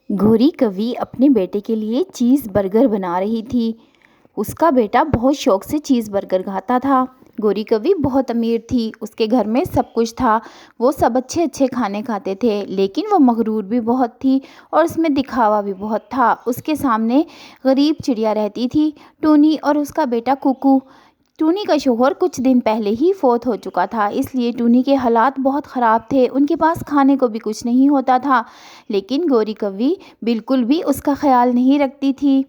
گوری کوی اپنے بیٹے کے لیے چیز برگر بنا رہی تھی۔ اس کا بیٹا بہت شوق سے چیز برگر کھاتا تھا۔ گوری کوی بہت امیر تھی، اس کے گھر میں سب کچھ تھا، وہ سب اچھے اچھے کھانے کھاتے تھے، لیکن وہ مغرور بھی بہت تھی اور اس میں دکھاوا بھی بہت تھا۔ اس کے سامنے غریب چڑیا رہتی تھی، ٹونی اور اس کا بیٹا کوکو۔ ٹونی کا شوہر کچھ دن پہلے ہی فوت ہو چکا تھا، اس لیے ٹونی کے حالات بہت خراب تھے، ان کے پاس کھانے کو بھی کچھ نہیں ہوتا تھا، لیکن گوری کوی بالکل بھی اس کا خیال نہیں رکھتی تھی۔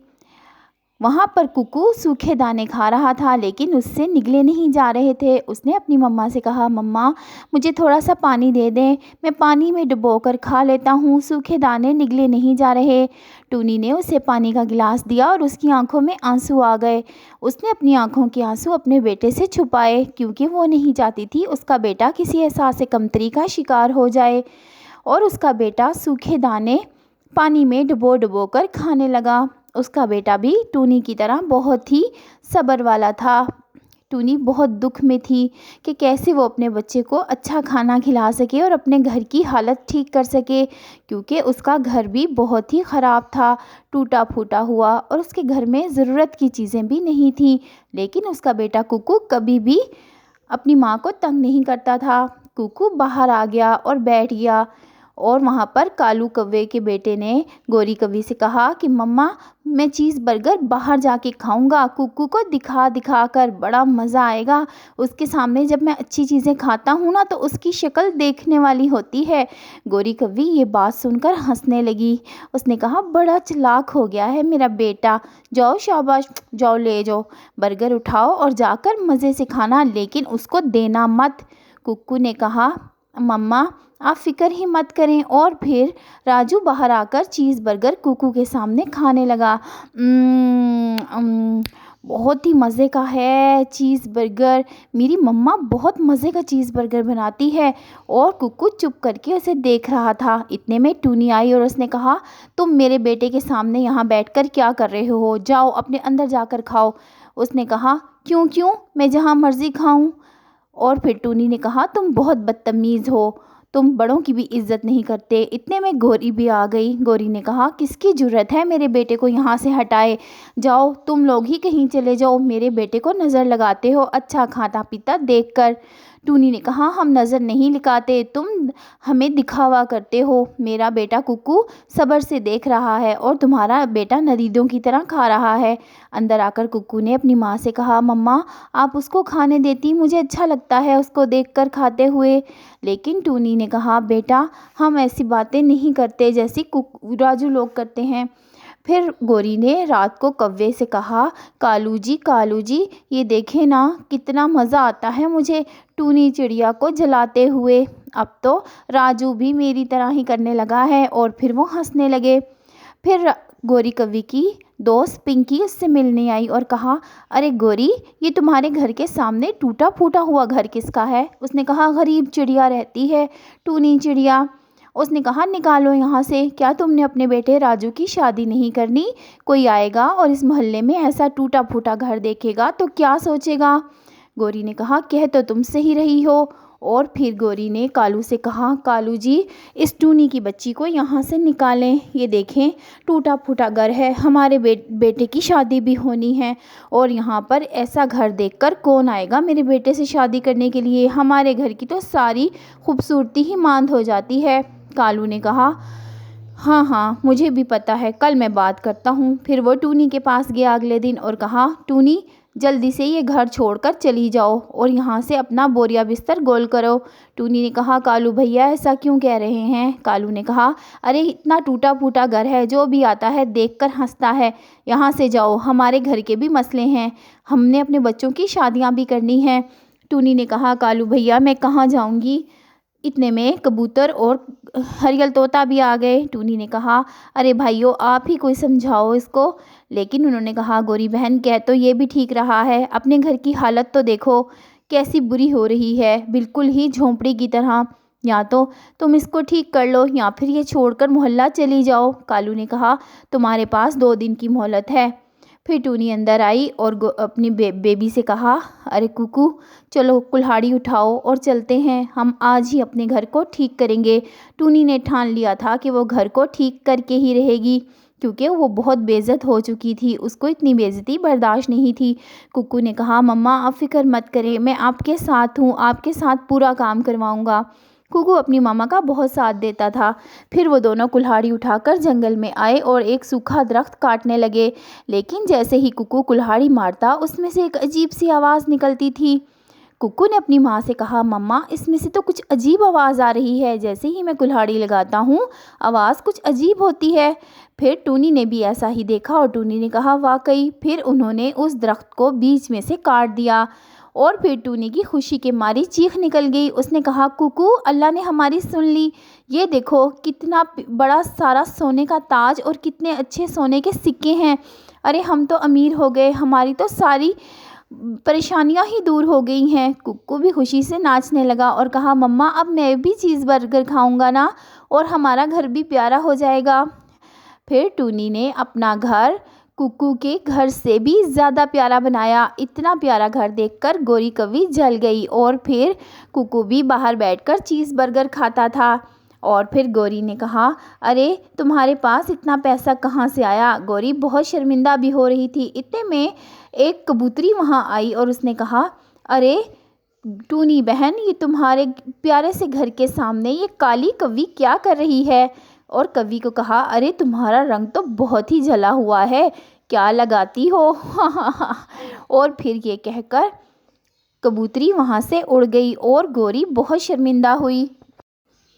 وہاں پر کوکو سوکھے دانے کھا رہا تھا، لیکن اس سے نگلے نہیں جا رہے تھے۔ اس نے اپنی مما سے کہا، مما مجھے تھوڑا سا پانی دے دیں، میں پانی میں ڈبو کر کھا لیتا ہوں، سوکھے دانے نگلے نہیں جا رہے۔ ٹونی نے اسے پانی کا گلاس دیا اور اس کی آنکھوں میں آنسو آ گئے۔ اس نے اپنی آنکھوں کے آنسو اپنے بیٹے سے چھپائے، کیونکہ وہ نہیں چاہتی تھی اس کا بیٹا کسی احساس کمتری کا شکار ہو جائے، اور اس کا بیٹا سوکھے دانے پانی میں ڈبو ڈبو کر کھانے لگا۔ اس کا بیٹا بھی ٹونی کی طرح بہت ہی صبر والا تھا۔ ٹونی بہت دکھ میں تھی کہ کیسے وہ اپنے بچے کو اچھا کھانا کھلا سکے اور اپنے گھر کی حالت ٹھیک کر سکے، کیونکہ اس کا گھر بھی بہت ہی خراب تھا، ٹوٹا پھوٹا ہوا، اور اس کے گھر میں ضرورت کی چیزیں بھی نہیں تھیں۔ لیکن اس کا بیٹا کوکو کبھی بھی اپنی ماں کو تنگ نہیں کرتا تھا۔ کوکو باہر آ گیا اور بیٹھ گیا، اور وہاں پر کالو کوے کے بیٹے نے گوری کوی سے کہا کہ مما میں چیز برگر باہر جا کے کھاؤں گا، کوکو کو دکھا دکھا کر بڑا مزہ آئے گا، اس کے سامنے جب میں اچھی چیزیں کھاتا ہوں نا تو اس کی شکل دیکھنے والی ہوتی ہے۔ گوری کوی یہ بات سن کر ہنسنے لگی۔ اس نے کہا، بڑا چلاک ہو گیا ہے میرا بیٹا، جاؤ شاباش، جاؤ لے جاؤ برگر اٹھاؤ اور جا کر مزے سے کھانا، لیکن اس کو دینا مت۔ کوکو نے کہا، مما آپ فکر ہی مت کریں، اور پھر راجو باہر آ کر چیز برگر کوکو کے سامنے کھانے لگا۔ بہت ہی مزے کا ہے چیز برگر، میری مما بہت مزے کا چیز برگر بناتی ہے۔ اور کوکو چپ کر کے اسے دیکھ رہا تھا۔ اتنے میں ٹونی آئی اور اس نے کہا، تم میرے بیٹے کے سامنے یہاں بیٹھ کر کیا کر رہے ہو، جاؤ اپنے اندر جا کر کھاؤ۔ اس نے کہا، کیوں میں جہاں مرضی کھاؤں۔ اور پھر ٹونی نے کہا، تم بہت بدتمیز ہو، تم بڑوں کی بھی عزت نہیں کرتے۔ اتنے میں گوری بھی آ گئی۔ گوری نے کہا، کس کی جرأت ہے میرے بیٹے کو یہاں سے ہٹائے، جاؤ تم لوگ ہی کہیں چلے جاؤ، میرے بیٹے کو نظر لگاتے ہو اچھا کھاتا پیتا دیکھ کر۔ ٹونی نے کہا، ہم نظر نہیں لگاتے، تم ہمیں دکھاوا کرتے ہو، میرا بیٹا کوکو صبر سے دیکھ رہا ہے اور تمہارا بیٹا ندیدوں کی طرح کھا رہا ہے۔ اندر آ کر کوکو نے اپنی ماں سے کہا، مما آپ اس کو کھانے دیتی، مجھے اچھا لگتا ہے اس کو دیکھ کر کھاتے ہوئے۔ لیکن ٹونی نے کہا، بیٹا ہم ایسی باتیں نہیں کرتے جیسی راجو لوگ کرتے ہیں۔ پھر گوری نے رات کو کوے سے کہا، کالو جی یہ دیکھیں نا کتنا مزہ آتا ہے مجھے ٹونی چڑیا کو جلاتے ہوئے، اب تو راجو بھی میری طرح ہی کرنے لگا ہے۔ اور پھر وہ ہنسنے لگے۔ پھر گوری کوی کی دوست پنکی اس سے ملنے آئی اور کہا، ارے گوری یہ تمہارے گھر کے سامنے ٹوٹا پھوٹا ہوا گھر کس کا ہے؟ اس نے کہا، غریب چڑیا رہتی ہے، ٹونی چڑیا۔ اس نے کہا، نکالو یہاں سے، کیا تم نے اپنے بیٹے راجو کی شادی نہیں کرنی؟ کوئی آئے گا اور اس محلے میں ایسا ٹوٹا پھوٹا گھر دیکھے گا تو کیا سوچے گا؟ گوری نے کہا، کہہ تو تم سے ہی رہی ہو۔ اور پھر گوری نے کالو سے کہا، کالو جی اس ٹونی کی بچی کو یہاں سے نکالیں، یہ دیکھیں ٹوٹا پھوٹا گھر ہے، ہمارے بیٹے کی شادی بھی ہونی ہے، اور یہاں پر ایسا گھر دیکھ کر کون آئے گا میرے بیٹے سے شادی کرنے کے لیے، ہمارے گھر کی تو ساری خوبصورتی ہی ماند ہو جاتی ہے۔ کالو نے کہا، ہاں مجھے بھی پتا ہے، کل میں بات کرتا ہوں۔ پھر وہ ٹونی کے پاس گیا اگلے دن اور کہا، ٹونی جلدی سے یہ گھر چھوڑ کر چلی جاؤ اور یہاں سے اپنا بوریا بستر گول کرو۔ ٹونی نے کہا، کالو بھیا ایسا کیوں کہہ رہے ہیں؟ کالو نے کہا، ارے اتنا ٹوٹا پھوٹا گھر ہے، جو بھی آتا ہے دیکھ کر ہنستا ہے، یہاں سے جاؤ، ہمارے گھر کے بھی مسئلے ہیں، ہم نے اپنے بچوں کی شادیاں بھی کرنی ہیں۔ ٹونی نے کہا، کالو بھیا میں کہاں جاؤں گی؟ اتنے میں کبوتر اور ہریل طوطا بھی آ گئے۔ ٹونی نے کہا، ارے بھائیو آپ ہی کوئی سمجھاؤ اس کو۔ لیکن انہوں نے کہا، گوری بہن کہہ تو یہ بھی ٹھیک رہا ہے، اپنے گھر کی حالت تو دیکھو کیسی بری ہو رہی ہے، بالکل ہی جھونپڑی کی طرح، یا تو تم اس کو ٹھیک کر لو یا پھر یہ چھوڑ کر محلہ چلی جاؤ۔ کالو نے کہا، تمہارے پاس 2 دن کی مہلت ہے۔ پھر ٹونی اندر آئی اور اپنی بیبی سے کہا، ارے کوکو چلو کلہاڑی اٹھاؤ اور چلتے ہیں، ہم آج ہی اپنے گھر کو ٹھیک کریں گے۔ ٹونی نے ٹھان لیا تھا کہ وہ گھر کو ٹھیک کر کے ہی رہے گی، کیونکہ وہ بہت بے عزت ہو چکی تھی، اس کو اتنی بے عزتی برداشت نہیں تھی۔ کوکو نے کہا، مما آپ فکر مت کریں، میں آپ کے ساتھ ہوں، آپ کے ساتھ پورا کام کرواؤں گا۔ کوکو اپنی ماما کا بہت ساتھ دیتا تھا۔ پھر وہ دونوں کلہاڑی اٹھا کر جنگل میں آئے اور ایک سوکھا درخت کاٹنے لگے، لیکن جیسے ہی کوکو کلہاڑی مارتا اس میں سے ایک عجیب سی آواز نکلتی تھی۔ کوکو نے اپنی ماں سے کہا، مما اس میں سے تو کچھ عجیب آواز آ رہی ہے، جیسے ہی میں کلہاڑی لگاتا ہوں آواز کچھ عجیب ہوتی ہے۔ پھر ٹونی نے بھی ایسا ہی دیکھا اور ٹونی نے کہا، واقعی۔ پھر انہوں نے اس درخت کو بیچ میں سے کاٹ دیا اور پھر ٹونی کی خوشی کے ماری چیخ نکل گئی۔ اس نے کہا، کوکو اللہ نے ہماری سن لی، یہ دیکھو کتنا بڑا سارا سونے کا تاج اور کتنے اچھے سونے کے سکے ہیں، ارے ہم تو امیر ہو گئے، ہماری تو ساری پریشانیاں ہی دور ہو گئی ہیں۔ کوکو بھی خوشی سے ناچنے لگا اور کہا، مما اب میں بھی چیز برگر کھاؤں گا نا، اور ہمارا گھر بھی پیارا ہو جائے گا۔ پھر ٹونی نے اپنا گھر کوکو کے گھر سے بھی زیادہ پیارا بنایا۔ اتنا پیارا گھر دیکھ کر گوری کوی جل گئی اور پھر کوکو بھی باہر بیٹھ کر چیز برگر کھاتا تھا۔ اور پھر گوری نے کہا، ارے تمہارے پاس اتنا پیسہ کہاں سے آیا؟ گوری بہت شرمندہ بھی ہو رہی تھی۔ اتنے میں ایک کبوتری وہاں آئی اور اس نے کہا، ارے ٹونی بہن، یہ تمہارے پیارے سے گھر کے سامنے یہ کالی کوی کیا کر رہی ہے؟ اور کوی کو کہا، ارے تمہارا رنگ تو بہت ہی جلا ہوا ہے، کیا لگاتی ہو؟ اور پھر یہ کہہ کر کبوتری وہاں سے اڑ گئی اور گوری بہت شرمندہ ہوئی۔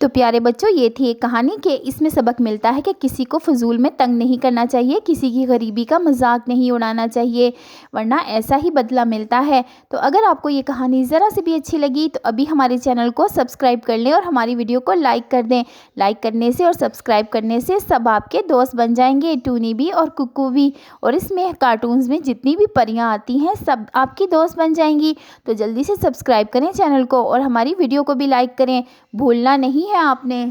تو پیارے بچوں، یہ تھی ایک کہانی کہ اس میں سبق ملتا ہے کہ کسی کو فضول میں تنگ نہیں کرنا چاہیے، کسی کی غریبی کا مذاق نہیں اڑانا چاہیے، ورنہ ایسا ہی بدلہ ملتا ہے۔ تو اگر آپ کو یہ کہانی ذرا سے بھی اچھی لگی تو ابھی ہمارے چینل کو سبسکرائب کر لیں اور ہماری ویڈیو کو لائک کر دیں۔ لائک کرنے سے اور سبسکرائب کرنے سے سب آپ کے دوست بن جائیں گے، ٹونی بھی اور کوکو بھی، اور اس میں کارٹونز میں جتنی بھی پریاں آتی ہیں سب آپ کی دوست بن جائیں گی۔ تو جلدی سے سبسکرائب کریں چینل کو اور ہماری ویڈیو کو بھی لائک کریں، بھولنا نہیں ہے آپ نے۔